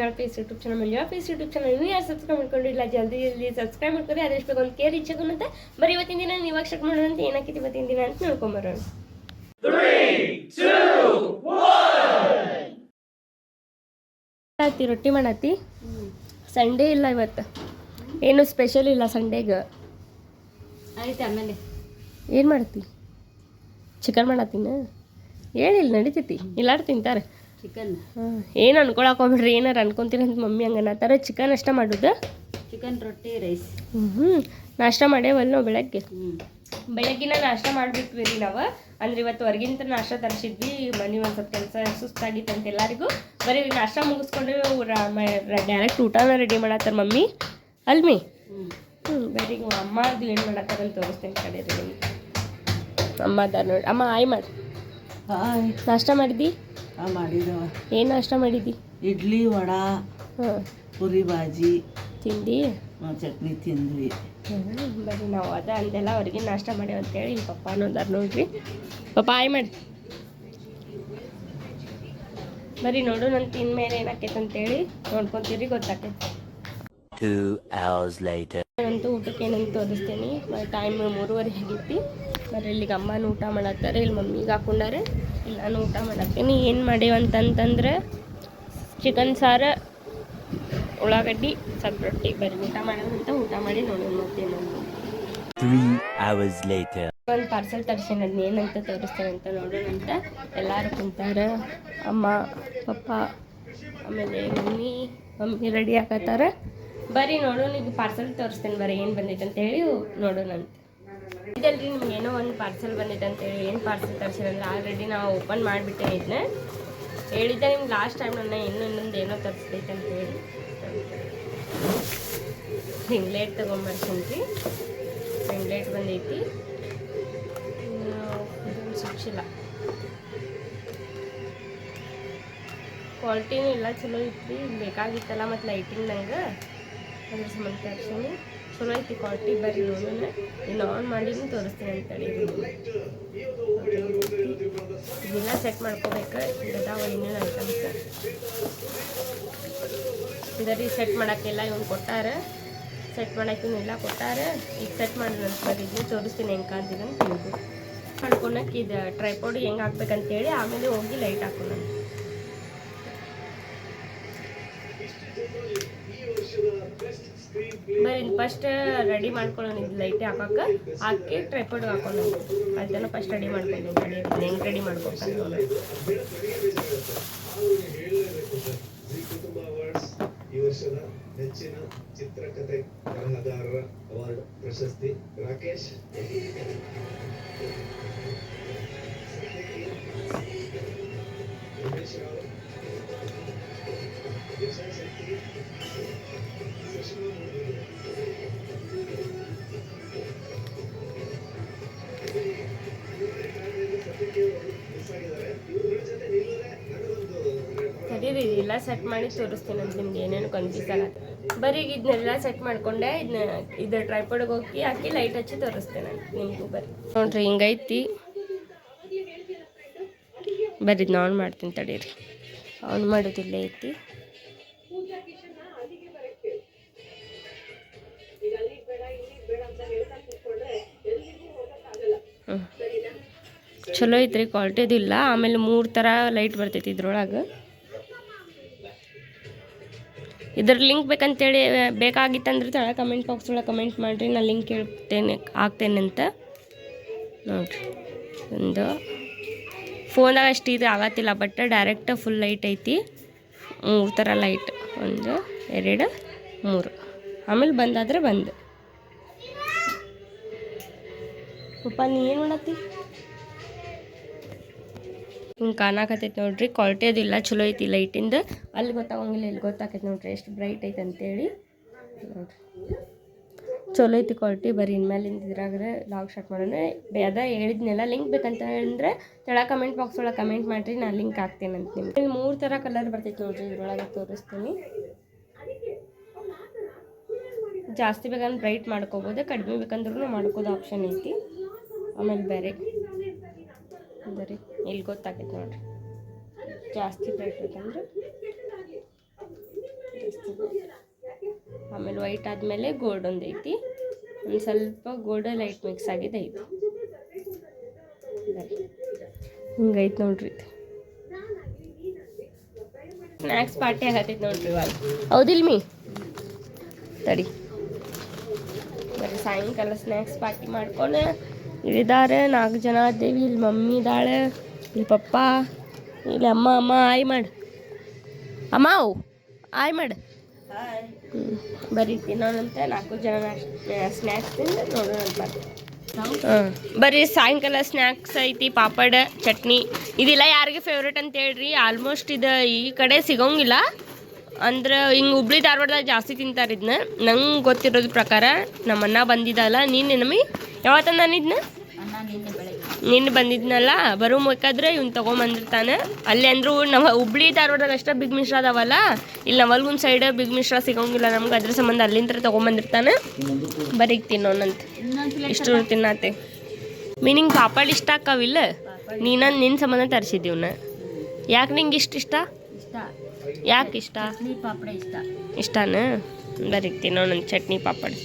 Channel face YouTube channel ಮೇಲೆ face YouTube channel ಇನ್ನೂ ಯಾರು ಸಬ್ಸ್ಕ್ರೈಬ್ ಮಾಡ್ಕೊಂಡಿಲ್ಲ ಜಲ್ದಿ ಸಬ್ಸ್ಕ್ರೈಬ್ ಮಾಡ್ಕೊರಿ. ಅದೆಷ್ಟು ಬೇಕು ಒಂದು ಕೇರ್ ಇಚ್ಛೆಗೊಂತ ಬರೀ ಇವತ್ತಿನ ದಿನ ಇವಾಗ ಸ್ಟಾರ್ಟ್ ಮಾಡೋಣ ಅಂತ ಏನಾಕೈತಿ ಇವತ್ತಿನ ದಿನ ಅಂತ ನೋಡ್ಕೊಂಬರೋಣ. 3, 2, 1 ರೊಟ್ಟಿ ಮಾಡತ್ತಿ. ಸಂಡೇ ಇಲ್ಲ ಇವತ್ತು, ಏನು ಸ್ಪೆಷಲ್ ಇಲ್ಲ ಸಂಡೇಗೆ. ಆಯ್ತು ಆಮೇಲೆ ಏನು ಮಾಡತ್ತಿ? ಚಿಕನ್ ಮಾಡತ್ತೀನ? ಏನಿಲ್ಲ ನಡಿತೈತಿ, ಎಲ್ಲಾರು ತಿಂತಾರೆ ಚಿಕನ್. ಏನು ಅನ್ಕೊಳಕ್ಕೆ ಹೋಗ್ಬಿಡ್ರಿ, ಏನಾರು ಅನ್ಕೊಂತೀರಿ ಅಂತ ಮಮ್ಮಿ ಹಂಗೆ ಅನ್ನತ್ತಾರೆ. ಚಿಕನ್ ಅಷ್ಟ ಮಾಡೋದು, ಚಿಕನ್ ರೊಟ್ಟಿ ರೈಸ್. ನಾಷ್ಟ ಮಾಡೇವಲ್ಲ ನಾವು ಬೆಳಗ್ಗಿನ ನಾಷ್ಟ ಮಾಡಿಬಿಟ್ವಿ ರೀ ನಾವು. ಅಂದ್ರೆ ಇವತ್ತು ಹೊರಗಿಂತ ನಾಷ್ಟ ತರಿಸಿದ್ವಿ. ಮನೆ ಒಂದು ಸ್ವಲ್ಪ ಕೆಲಸ ಸುಸ್ತಾಗಿತ್ತು ಅಂತ ಎಲ್ಲರಿಗೂ. ಬರೀ ನಾಷ್ಟ ಮುಗಿಸ್ಕೊಂಡ್ರೆ ಡೈರೆಕ್ಟ್ ಊಟನ ರೆಡಿ ಮಾಡತ್ತಾರೆ ಮಮ್ಮಿ ಅಲ್ಮಿ. ಬರೀ ಅಮ್ಮ ಅದು ಏನು ಮಾಡತ್ತಾರಂತ ತೋರಿಸ್ತೇನೆ ಕಡೆ ರೀ ನಿಮ್ಗೆ. ಅಮ್ಮ ಅದಾರ ನೋಡಿ. ಅಮ್ಮ ಆಯ್ ಮಾಡಿ. ನಾಷ್ಟ ಮಾಡಿದ್ದಿ? ಮಾಡಿದವ. ಏನು ನಾಷ್ಟ ಮಾಡಿದ್ದಿ? ಇಡ್ಲಿ ವಡಾ ಪುರಿ ಬಾಜಿ ತಿಂದು ಚಟ್ನಿ ತಿಂದ್ವಿ. ಬರೀ ನಾವು ಅದ ಅಂದೆಲ್ಲ ಅವ್ರಿಗೆ ನಾಷ್ಟ ಮಾಡ್ಯಾವ ಅಂತೇಳಿ ನಿಮ್ಮ ಪಪ್ಪ ಅನ್ನೋದಾರ ನೋಡ್ರಿ. ಪಪ್ಪ ಆಯ್ ಮಾಡಿ. ಬರೀ ನೋಡು ನಾನು ತಿಂದ್ಮೇಲೆ ಏನಾಕೈತೆ ಅಂತೇಳಿ ನೋಡ್ಕೊತೀರಿ, ಗೊತ್ತಾಕೈತೆ. 2 hours later. ನಾನಂತೂ ಊಟಕ್ಕೆ ಏನಂತ ತೋರಿಸ್ತೇನೆ. ಟೈಮ್ 3:30 ಆಗೈತಿ. ಬರೀ ಇಲ್ಲಿಗೆ ಅಮ್ಮನ ಊಟ ಮಾಡತ್ತಾರೆ, ಇಲ್ಲಿ ಮಮ್ಮಿಗೆ ಹಾಕೊಂಡಾರೆ, ಇಲ್ಲಿ ನಾನು ಊಟ ಮಾಡತ್ತೀನಿ. ಏನು ಮಾಡೇವಂತಂದ್ರೆ ಚಿಕನ್ ಸಾರು, ಉಳ್ಳಾಗಡ್ಡಿ, ಸ್ವಲ್ಪ ರೊಟ್ಟಿ. ಬರೀ ಊಟ ಮಾಡೋದಂತ ಊಟ ಮಾಡಿ ನೋಡೋಣ ಮತ್ತೇನು. 3 hours later. ಒಂದು ಪಾರ್ಸೆಲ್ ತರ್ಸೇನೆ, ಅದನ್ನ ಏನಂತ ತೋರಿಸ್ತೇನೆ ಅಂತ ನೋಡೋಣ ಅಂತ. ಎಲ್ಲರೂ ಕುಂತಾರೆ, ಅಮ್ಮ ಪಪ್ಪ ಆಮೇಲೆ ಮಮ್ಮಿ ರೆಡಿ ಆಗತ್ತಾರ. ಬರೀ ನೋಡೋಣ, ಈಗ ಪಾರ್ಸೆಲ್ ತೋರಿಸ್ತೇನೆ. ಬರೀ ಏನು ಬಂದೈತೆ ಅಂತೇಳಿ ನೋಡೋಣ ಅಂತ. ಇದಲ್ರಿ ನಿಮ್ಗೆ ಏನೋ ಒಂದು ಪಾರ್ಸೆಲ್ ಬಂದೈತೆ ಅಂತೇಳಿ. ಏನು ಪಾರ್ಸೆಲ್ ತರಿಸಿರಂದ್ರೆ ಆಲ್ರೆಡಿ ನಾವು ಓಪನ್ ಮಾಡಿಬಿಟ್ಟೆ. ಇದನ್ನ ಹೇಳಿದ್ದೆ ನಿಮ್ಗೆ ಲಾಸ್ಟ್ ಟೈಮ್ ನನ್ನ ಇನ್ನೊಂದು ಏನೋ ತರಿಸ್ತೈತೆ ಅಂತೇಳಿ. ರಿಂಗ್ಲೈಟ್ ತೊಗೊಂಬರ್ತೀನಿ. ರಿಂಗ್ಲೈಟ್ ಬಂದೈತಿ, ಇದೊಂದು ಸ್ವಿಚ್ ಇಲ್ಲ, ಕ್ವಾಲಿಟಿನೂ ಇಲ್ಲ, ಚಲೋ ಐತಿ. ಬೇಕಾಗಿತ್ತಲ್ಲ ಮತ್ತು ಲೈಟಿಂಗ್ ನಂಗೆ ಅದ್ರ ಸಂಬಂಧ ತರ್ಸೀನಿ. ಚಲೋ ಐತಿ ಕ್ವಾಲಿಟಿ. ಬರೀ ನೋಡೋಣ, ಇನ್ನು ಆನ್ ಮಾಡಿನೂ ತೋರಿಸ್ತೀನಿ ಅಂತೇಳಿ. ಇದೆಲ್ಲ ಸೆಟ್ ಮಾಡ್ಕೋಬೇಕು. ಇದಾವ ಇನ್ನೇನು ಐಟಮ್ಸ್ ಇದರಿ ಸೆಟ್ ಮಾಡೋಕ್ಕೆಲ್ಲ ಇವ್ನು ಕೊಟ್ಟಾರೆ. ಸೆಟ್ ಮಾಡೋಕೆ ಇವನ್ನೆಲ್ಲ ಕೊಟ್ಟಾರೆ. ಈಗ ಸೆಟ್ ಮಾಡಿದ್ರೆ ಬರೀ ಇದನ್ನು ತೋರಿಸ್ತೀನಿ ಹೆಂಗೆ ಕಾಣ್ತಿದೆ ಅಂತ ತಿಳ್ಬೋದು. ಮಾಡ್ಕೊಳಕ್ಕೆ ಇದು ಟ್ರೈಪಾಡ್ ಹೆಂಗೆ ಹಾಕ್ಬೇಕಂತೇಳಿ ಆಮೇಲೆ ಹೋಗಿ ಲೈಟ್ ಹಾಕೋಣ. ಬರೀ ಫಸ್ಟ್ ರೆಡಿ ಮಾಡ್ಕೊಳ್ಳೋಣ. ಇದು ಲೈಟ್ ಹಾಕಿ ಟ್ರೈಪಾಡ್ ಹಾಕೋಣ. ಅದನ್ನು ಫಸ್ಟ್ ರೆಡಿ ಮಾಡ್ಕೊಂಡು ಹೆಂಗೆ ರೆಡಿ ಮಾಡ್ಕೊಳ್ತಾನೆ ನೋಡೋಣ. ಈ ವರ್ಷದ ನೆಚ್ಚಿನ ಚಿತ್ರಕಥೆ ಬರಹಗಾರರ ಅವಾರ್ಡ್ ಪ್ರಶಸ್ತಿ ರಾಕೇಶ್ ಉಮೇಶ್ ರಾವ್, ಯಶಾಶಕ್ತಿ, ಸುಷ್ಮಾ ಮೂರ್ತಿ. ಸರಿ, ಇದೆಲ್ಲ ಸೆಟ್ ಮಾಡಿ ತೋರಿಸ್ತೀನಿ ಅಂತ ನಿಮ್ಗೆ ಏನೇನು ಕನ್ಫ್ಯೂಸ್ ಆಗತ್ತೆ. ಬರೀ ಇದನ್ನೆಲ್ಲ ಸೆಟ್ ಮಾಡ್ಕೊಂಡೆ ಇದು ಟ್ರೈಪಾಡ್ಗೆ ಹೋಗಿ ಹಾಕಿ ಲೈಟ್ ಹಚ್ಚಿ ತೋರಿಸ್ತೇನೆ ಅಂತ ನಿಮಗೂ. ಬರೀ ನೋಡ್ರಿ ಹಿಂಗೈತಿ. ಬರೀ ಇದನ್ನ ಆನ್ ಮಾಡ್ತೀನಿ ತಡೀರಿ. ಆನ್ ಮಾಡೋದಿಲ್ಲ ಐತಿ. ಚಲೋ ಐತ್ರಿ, ಕ್ವಾಲಿಟಿದು ಇಲ್ಲ. ಆಮೇಲೆ 3 ಥರ ಲೈಟ್ ಬರ್ತೈತಿ ಇದ್ರೊಳಗೆ. ಇದ್ರ ಲಿಂಕ್ ಬೇಕಂತೇಳಿ ಬೇಕಾಗಿತ್ತಂದ್ರೆ ತಳ ಕಮೆಂಟ್ ಬಾಕ್ಸ್ ಒಳಗೆ ಕಮೆಂಟ್ ಮಾಡಿರಿ, ನಾನು ಲಿಂಕ್ ಹಾಕ್ತೇನೆ ಅಂತ. ನೋಡಿರಿ, ಒಂದು ಫೋನಾಗ ಅಷ್ಟು ಇದು ಆಗತ್ತಿಲ್ಲ, ಬಟ್ ಡೈರೆಕ್ಟ್ ಫುಲ್ ಲೈಟ್ ಐತಿ. 3 ಥರ ಲೈಟ್, 1 2 3. ಆಮೇಲೆ ಬಂದಾದ್ರೆ ಬಂದು. ಪಪ್ಪ ನೀ ಏನು ಮಾಡತ್ತಿ? ಹಿಂಗೆ ಕಾಣಕತ್ತೈತೆ ನೋಡ್ರಿ. ಕ್ವಾಲಿಟಿ ಅದು ಇಲ್ಲ, ಚಲೋ ಐತಿ ಲೈಟಿಂದ. ಅಲ್ಲಿ ಗೊತ್ತಾಗಂಗಿಲ್ಲ, ಇಲ್ಲಿ ಗೊತ್ತಾಕೈತೆ ನೋಡ್ರಿ ಎಷ್ಟು ಬ್ರೈಟ್ ಐತೆ ಅಂತೇಳಿ. ನೋಡ್ರಿ ಚಲೋ ಐತಿ ಕ್ವಾಲಿಟಿ. ಬರೀ ಇನ್ಮೇಲಿಂದ ಇದ್ರಾಗ್ರೆ ಲಾಗ್ ಸ್ಟಾರ್ಟ್ ಮಾಡೋಣ. ಅದ ಹೇಳಿದ್ನೆಲ್ಲ ಲಿಂಕ್ ಬೇಕಂತ ಹೇಳಿದ್ರೆ ತಳ ಕಮೆಂಟ್ ಬಾಕ್ಸ್ ಒಳಗೆ ಕಮೆಂಟ್ ಮಾಡಿರಿ, ನಾನು ಲಿಂಕ್ ಹಾಕ್ತೇನೆ ಅಂತ ನಿಮ್ಗೆ. ಇಲ್ಲಿ 3 ಥರ ಕಲರ್ ಬರ್ತೈತೆ ನೋಡ್ರಿ, ಇದ್ರೊಳಗೆ ತೋರಿಸ್ತೀನಿ. ಜಾಸ್ತಿ ಬೇಕಂದ್ರೆ ಬ್ರೈಟ್ ಮಾಡ್ಕೋಬೋದು, ಕಡಿಮೆ ಬೇಕಂದ್ರೂ ಮಾಡ್ಕೋದು ಆಪ್ಷನ್ ಐತಿ. ಆಮೇಲೆ ಬೇರೆ ಬರೀ ಇಲ್ಲಿ ಗೊತ್ತಾಗೈತೆ ನೋಡ್ರಿ, ಜಾಸ್ತಿ ಬ್ರೈಟ್ ಬೇಕಂದ್ರೆ ಆಮೇಲೆ ವೈಟ್ ಆದಮೇಲೆ ಗೋಲ್ಡ್ ಒಂದು ಐತಿ, ಒಂದು ಸ್ವಲ್ಪ ಗೋಲ್ಡ್ ಲೈಟ್ ಮಿಕ್ಸ್ ಆಗಿದೆ ಐತಿ. ಹಿಂಗೈತೆ ನೋಡ್ರಿ. ಸ್ನ್ಯಾಕ್ಸ್ ಪಾರ್ಟಿ ಆಗತ್ತೈತೆ ನೋಡ್ರಿ ಇವಾಗ, ಹೌದಿಲ್ಲ ಮೀ? ತಡಿ ಬರೀ ಸಾಯಂಕಾಲ ಸ್ನ್ಯಾಕ್ಸ್ ಪಾರ್ಟಿ ಮಾಡ್ಕೊಂಡು ಇಳಿದಾರೆ. 4 ಜನ ಅದೇವಿ. ಇಲ್ಲಿ ಮಮ್ಮಿ ಇದ್ದಾಳೆ, ಇಲ್ಲಿ ಪಪ್ಪ, ಇಲ್ಲಿ ಅಮ್ಮ ಆಯ್ ಮಾಡು ಅಮ್ಮ, ಆಯ್ ಮಾಡು. ಬರೀ ತಿನ್ನೋಣಂತೆ 4 ಜನ ಸ್ನ್ಯಾಕ್ಸ್ ತಿಂದು ನೋಡೋಣಂತ. ಬರೀ ಸಾಯಂಕಾಲ ಸ್ನ್ಯಾಕ್ಸ್ ಐತಿ, ಪಾಪಡ್, ಚಟ್ನಿ. ಇದಿಲ್ಲ ಯಾರಿಗೆ ಫೇವ್ರೇಟ್ ಅಂತ ಹೇಳ್ರಿ. ಆಲ್ಮೋಸ್ಟ್ ಇದು ಈ ಕಡೆ ಸಿಗೋಂಗಿಲ್ಲ, ಅಂದ್ರೆ ಹಿಂಗೆ ಹುಬ್ಳಿ ಧಾರವಾಡದಾಗ ಜಾಸ್ತಿ ತಿಂತಾರೆ ಇದನ್ನ. ನಂಗೆ ಗೊತ್ತಿರೋದ್ರ ಪ್ರಕಾರ ನಮ್ಮ ಅಣ್ಣ ಬಂದಿದ್ದಲ್ಲ, ನೀನು ನಮ್ಮಿ ಯಾವತ್ತಂದ ಇದನ್ನ ನಿನ್ನೆ ಬಂದಿದ್ನಲ್ಲ, ಬೇಕಾದ್ರೆ ಇವ್ನು ತೊಗೊಂಬಂದಿರ್ತಾನೆ. ಅಲ್ಲಿ ಅಂದರೂ ನಾವು ಹುಬ್ಳಿ ಧಾರವಾಡದಾಗ ಅಷ್ಟೇ ಬಿಗ್ ಮಿಶ್ರ ಅದಾವಲ್ಲ, ಇಲ್ಲಿ ನವಲ್ಗುಂದ್ ಸೈಡ್ ಬಿಗ್ ಮಿಶ್ರ ಸಿಗೋಂಗಿಲ್ಲ ನಮ್ಗೆ, ಅದ್ರ ಸಂಬಂಧ ಅಲ್ಲಿಂದ ತೊಗೊಂಬಂದಿರ್ತಾನೆ. ಬರೀ ತಿನ್ನೋಣಂತ ಇಷ್ಟು ತಿನ್ನತ್ತೆ. ಮೀನಿಂಗ್ ಪಾಪಡ್ ಇಷ್ಟ ಆಕ್ಕವಿಲ್ಲ, ನಿನ್ನ ಸಂಬಂಧ ತರಿಸಿದ್ದೀವ್ನ. ಯಾಕೆ ನಿಂಗೆ ಇಷ್ಟ? ಯಾಕೆ ಇಷ್ಟ? ಪಾಪಡ ಇಷ್ಟನಾ? ಬರೀ ತಿನ್ನೋಣಂತ ಚಟ್ನಿ ಪಾಪಡ್.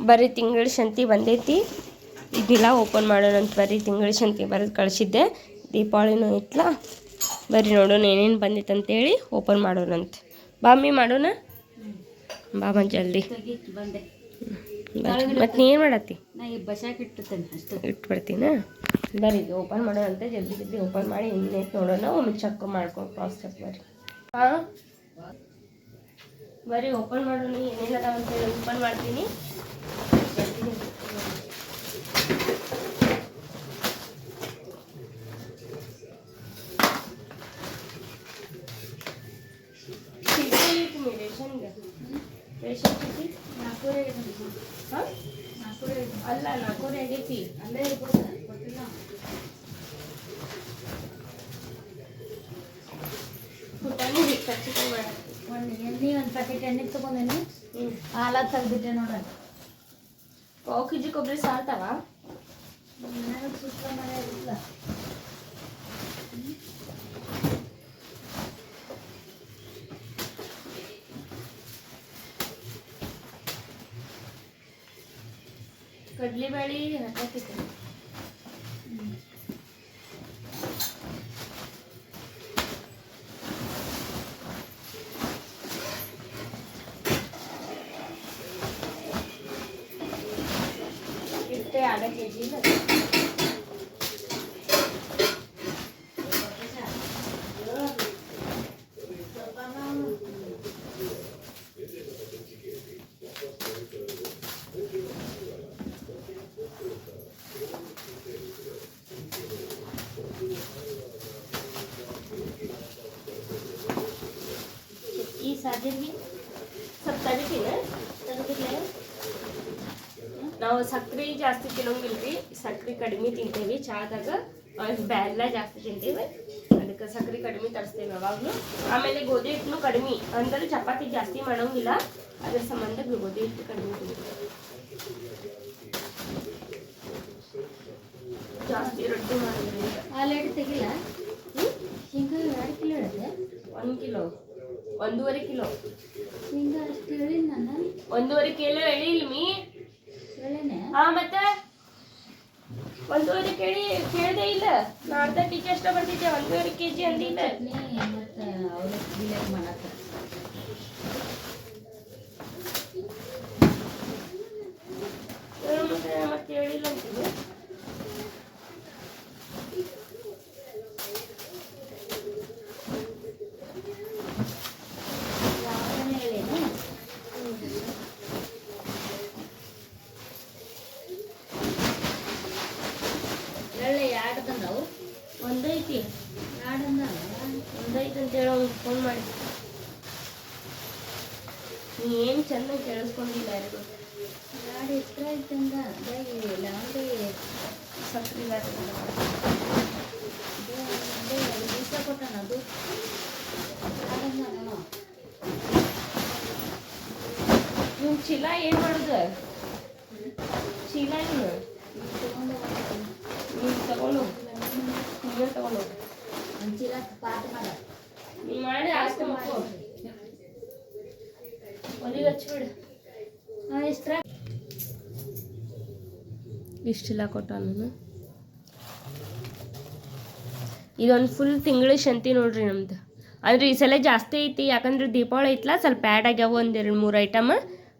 ಬರೀ ತಿಂಗಳ ಶಂತಿ ಬಂದೈತಿ, ಇದೆಲ್ಲ ಓಪನ್ ಮಾಡೋಣಂತ. ಬರೀ ತಿಂಗಳ ಶಂತಿ ಬರೆದು ಕಳಿಸಿದ್ದೆ, ದೀಪಾವಳಿನೂ ಇತ್ತಲ್ಲ. ಬರೀ ನೋಡೋಣ ಏನೇನು ಬಂದಿತ್ತು ಅಂತೇಳಿ ಓಪನ್ ಮಾಡೋಣಂತ. ಬಾಮಿ ಮಾಡೋಣ, ಬಾಮ ಜಲ್ದಿ ಬಂದೆ. ಮತ್ತು ನೀ ಏನು ಮಾಡತ್ತಿ? ನಾ ಈ ಬಸಾಕ್ ಇಟ್ಟಿರ್ತೇನೆ ಅಷ್ಟೇ. ಇಟ್ಬಿಡ್ತೀನ. ಬರೀ ಜಲ್ದಿ ಮಾಡೋಣಂತೆ. ಜಲ್ದಿ ಓಪನ್ ಮಾಡಿ ಇನ್ನೇನು ನೋಡೋಣ. ಒಮ್ಮೆ ಚೆಕ್ ಮಾಡ್ಕೊಂಡು ಕ್ರಾಸ್ ಚೆಕ್ ಬರ್ರಿ. ಹಾಂ ಬರೀ ಓಪನ್ ಮಾಡೋಣ, ಏನೇನು ಅದಾವ ಅಂತೇಳಿ ಓಪನ್ ಮಾಡ್ತೀನಿ. ರೇಷನ್ ಚೀಟಿ ಅಲ್ಲ 4 ಆಗೈತಿ. ಅಲ್ಲೇ ಕೊಟ್ಟಿಲ್ಲ. ಪುಟಾಣಿ ಕಚ್ಚಿಕಾಯಿ ಮಾಡಕ್ಕೆ ಒಂದು ಪ್ಯಾಕೆಟ್ ಎಣ್ಣೆ ತೊಗೊಂಡೇನಿ, ಹಾಲ ತೆಗ್ದಿಟ್ಟೆ ನೋಡ್ರಿ. 1 kg ಕೊಬ್ಬರಿ ಸಾಲ್ತಾವ? ಸುತ್ತ ಮಾಡಿಲ್ಲ. ಕಡ್ಲಿಬೇಳೆ ಹಾಕತ್ತಿತ್ತು. ಇಷ್ಟೇ 1/2 kg ಇಲ್ಲ. ಈ ಸಾಜಿಗೆ ಸ್ವಲ್ಪ ತೆಗಿತಿಲ್ಲ. ನಾವು ಸಕ್ರೆ ಜಾಸ್ತಿ ತಿನ್ನೋಂಗಿಲ್ರಿ, ಸಕ್ರೆ ಕಡಿಮೆ ತಿಂತೇವಿ. ಚಾದಾಗ ಬೆಲ್ಲ ಜಾಸ್ತಿ ತಿಂತೇವೆ, ಅದಕ್ಕೆ ಸಕ್ರೆ ಕಡಿಮೆ ತರಿಸ್ತೇವೆ ಯಾವಾಗಲೂ. ಆಮೇಲೆ ಗೋಧಿ ಹಿಟ್ಟನು ಕಡಿಮೆ, ಅಂದ್ರೆ ಚಪಾತಿ ಜಾಸ್ತಿ ಮಾಡೋಂಗಿಲ್ಲ, ಅದ್ರ ಸಂಬಂಧ ಗೋಧಿ ಹಿಟ್ಟು ಕಡಿಮೆ ತಿಂತೇವೆ. ಜಾಸ್ತಿ ರೊಟ್ಟಿ ಮಾಡೋದ್ರಿಂದ. ಹಾಲೆಡ್ ತೆಗಿಲ್ಲ. ಶೇಂಗಾ 2 ಕಿಲೋ ಹೇಳಿದೆ. 1 ಕಿಲೋ 1.5 ಕಿಲೋ ಶೇಂಗಾ ಅಷ್ಟು ಹೇಳಿ ನಾನು 1.5 ಕಿಲೋ ಹೇಳಿಲ್ಲ ಮೀ ಹೇಳೇನೆ. ಮತ್ತೆ 1.5 ಕೇಳ್ದೆ ಇಲ್ಲ. ನಾ ಅರ್ಧ ಟೀಚರ್ ಅಷ್ಟ ಬರ್ತಿದ್ದೆ, 1.5 kg ಅಂದಿಲ್ಲ. ಮತ್ತು ಅವಲಕ್ಕಿ ಗಿಲಕ್ಕಿ ಮಾಡಕ್ಕೆ ಮತ್ತೆ ಹೇಳಿಲ್ಲ ಅಂತಿದ್ದೆ. ಒಂದೈತಿ ಅಂತೇಳಿ ಅವ್ನಿಗೆ ಫೋನ್ ಮಾಡಿ. ನೀ ಏನು ಚಂದ ಕೇಳಿಸ್ಕೊಂಡಿಲ್ಲ ಯಾರಿಗೂ. ಗಾಡಿ ಎತ್ತರ ಐತಂದ ಲಾಂಡಿ ಸಕ್ರೆ ದಿವಸ ಕೊಟ್ಟಾನ ಅದು. ನೀವು ಚೀಲ ಏನು ಮಾಡುದು? ಚೀಲ ಏನು ನೀವು ತಗೊಂಡು ನೀವೇ ತಗೊಂಡು ಒಂದು ಚೀಲ ಪಾಠ ಮಾಡ ನೀ ಮಾಡಿ ಆಸ್ತಿ ಮಾಡ್ಕೊ. ಇಷ್ಟಿಲ್ಲ ಕೊಟ್ಟ ನಾನು. ಇದೊಂದು ಫುಲ್ ತಿಂಗಳ ಶಂತಿ ನೋಡ್ರಿ ನಮ್ದು. ಅಂದ್ರೆ ಈ ಸಲ ಜಾಸ್ತಿ ಐತಿ, ಯಾಕಂದ್ರೆ ದೀಪಾವಳಿ ಐತ್ಲ, ಸ್ವಲ್ಪ ಆ್ಯಡ್ ಆಗ್ಯಾವ 1-2-3 ಐಟಮ್.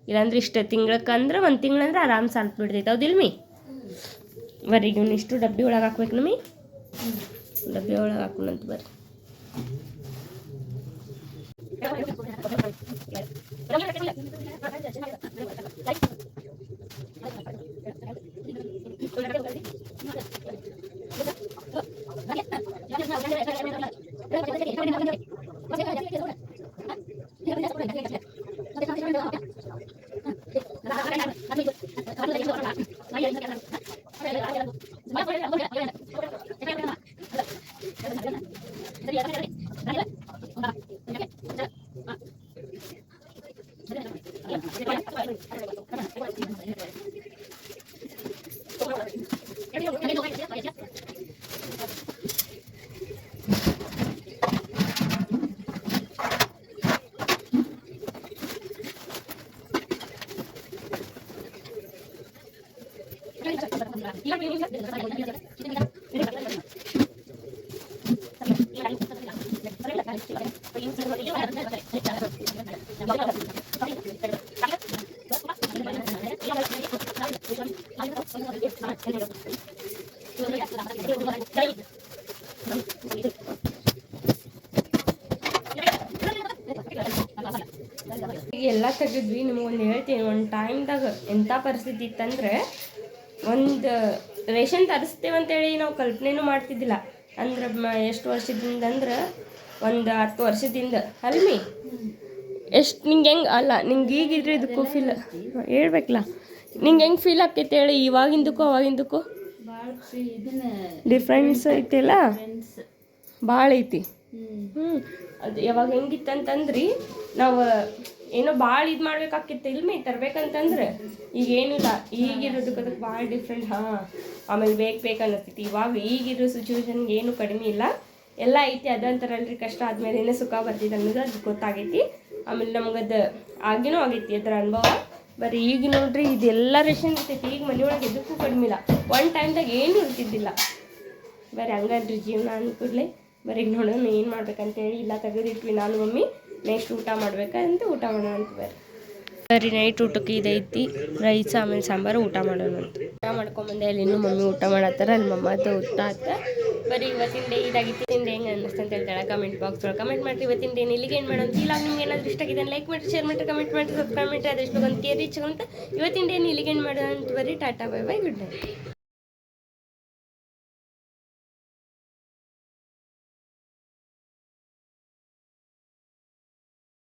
ಇಲ್ಲಾಂದ್ರೆ ಇಷ್ಟು ತಿಂಗ್ಳಕ್ಕಂದ್ರೆ 1 ತಿಂಗಳಂದ್ರೆ ಆರಾಮ್ ಸಾಲ್ತು ಬಿಡ್ತೈತೆ. ಹೌದಿಲ್ಮಿ? ಬರ್ರಿ ಇವ್ನು ಇಷ್ಟು ಡಬ್ಬಿ ಒಳಗೆ ಹಾಕ್ಬೇಕು ನಮ್ಮಿ. ಡಬ್ಬಿ ಒಳಗೆ ಹಾಕೋಣಂತ ಬರ್ರಿ. ಎಲ್ಲ ತೆಗೆದ್ವಿ. ನಿಮಗೊಂದು ಹೇಳ್ತೀನಿ, ಒಂದು ಟೈಮ್ದಾಗ ಎಂಥ ಪರಿಸ್ಥಿತಿ ಇತ್ತಂದ್ರೆ, ಒಂದು ರೇಷನ್ ತರಿಸ್ತೇವಂತೇಳಿ ನಾವು ಕಲ್ಪನೆನೂ ಮಾಡ್ತಿದ್ದಿಲ್ಲ. ಅಂದ್ರೆ ಎಷ್ಟು ವರ್ಷದಿಂದ ಅಂದ್ರೆ ಒಂದು 10 ವರ್ಷದಿಂದ ಅಲ್ಮಿ. ಎಷ್ಟು ನಿಂಗೆ ಹೆಂಗೆ ಅಲ್ಲ, ನಿಂಗೆ ಈಗಿದ್ರೆ ಇದಕ್ಕೂ ಫೀಲ್ ಹೇಳ್ಬೇಕಲ್ಲ, ನಿಂಗೆ ಹೆಂಗೆ ಫೀಲ್ ಆಕೈತೆ ಹೇಳಿ? ಇವಾಗಿಂದಕ್ಕೂ ಅವಾಗಿಂದಕ್ಕೂ ಡಿಫ್ರೆನ್ಸ್ ಐತಿಲ್ಲ, ಭಾಳ ಐತಿ. ಅದು ಯಾವಾಗ ಹೆಂಗಿತ್ತಂತಂದ್ರಿ, ನಾವು ಏನೋ ಭಾಳ ಇದು ಮಾಡ್ಬೇಕಾಕಿತ್ತು ಇಲ್ಮಿ ತರ್ಬೇಕಂತಂದ್ರೆ. ಈಗ ಏನಿಲ್ಲ, ಈಗಿರೋದಕ್ಕೆ ಅದಕ್ಕೆ ಭಾಳ ಡಿಫ್ರೆಂಟ್. ಆಮೇಲೆ ಬೇಕು ಅನ್ನಿಸ್ತೈತಿ. ಇವಾಗ ಈಗಿರೋ ಸಿಚುವೇಶನ್ಗೆ ಏನು ಕಡಿಮೆ ಇಲ್ಲ, ಎಲ್ಲ ಐತಿ. ಅದಂತಾರಲ್ರಿ, ಕಷ್ಟ ಆದ್ಮೇಲೆ ಸುಖ ಬರ್ತಿದೆ ಅನ್ನೋದು ಅದು ಗೊತ್ತಾಗೈತಿ. ಆಮೇಲೆ ನಮಗದು ಆಗಿನೂ ಆಗೈತಿ ಅದರ ಅನುಭವ. ಬರೀ ಈಗ ನೋಡ್ರಿ ಇದೆಲ್ಲ ರೇಷನ್ ಇರ್ತೈತಿ. ಈಗ ಮನೆಯೊಳಗೆ ಎದಕ್ಕೂ ಕಡಿಮೆ ಇಲ್ಲ. ಒಂದು ಟೈಮ್ದಾಗ ಏನೂ ಇರ್ತಿದ್ದಿಲ್ಲ. ಬರೀ ಹಂಗನ್ರಿ ಜೀವನ ಅಂದ್ಕೂಡ್ಲೆ. ಬರೀ ಈಗ ನೋಡೋಣ ಏನು ಮಾಡ್ಬೇಕಂತೇಳಿ ಇಲ್ಲ ತೆಗೆದಿಟ್ವಿ ನಾನು ಮಮ್ಮಿ. ನೆಕ್ಸ್ಟ್ ಊಟ ಮಾಡ್ಬೇಕಂತ ಊಟ ಮಾಡೋಣ ಅಂತ ಬರೀ ನೈಟ್ ಊಟಕ್ಕೆ ಇದೈತಿ, ರೈಸ್ ಆಮೇಲೆ ಸಾಂಬಾರು. ಊಟ ಮಾಡೋಣ ಅಂತ ಊಟ ಮಾಡ್ಕೊಂಬಂದೆ. ಅಲ್ಲಿ ಇನ್ನೂ ಮಮ್ಮಿ ಊಟ ಮಾಡತ್ತಾರ, ಅಲ್ಲಿ ಮಮ್ಮದು ಊಟ ಆತ. ಬರೀ ಇವತ್ತಿನ ಡೇ ಇದಾಗಿತ್ತು. ತಿಂದು ಹೆಂಗೆ ಅನ್ನಿಸ್ತು ಅಂತ ಹೇಳ್ತಾಳೆ ಕಮೆಂಟ್ ಬಾಕ್ಸ್ ಒಳಗೆ ಕಮೆಂಟ್ ಮಾಡಿರಿ. ಇವತ್ತಿನ ಡೇ ಇಲ್ಲಿಗೆ ಏನು ಮಾಡೋದು? ಇಲ್ಲ ನಿಮ್ಗೆ ಏನಾದರೂ ಇಷ್ಟ ಆಗಿದೆ ಲೈಕ್ ಮಾಡಿ, ಶೇರ್ ಮಾಡಿ, ಕಮೆಂಟ್ ಮಾಡಿ, ಸಬ್ಸ್ಕ್ರೈಬ್ ಮಾಡಿ. ಅದೆಷ್ಟು ಒಂದು ಕೇರ್ ರೀಚ್ ಅಂತ ಇವತ್ತಿನ ಡೇ ಇಲ್ಲಿಗೆ ಏನು ಮಾಡೋಣ ಅಂತ ಬರ್ರಿ. Tata, bye bye, good night.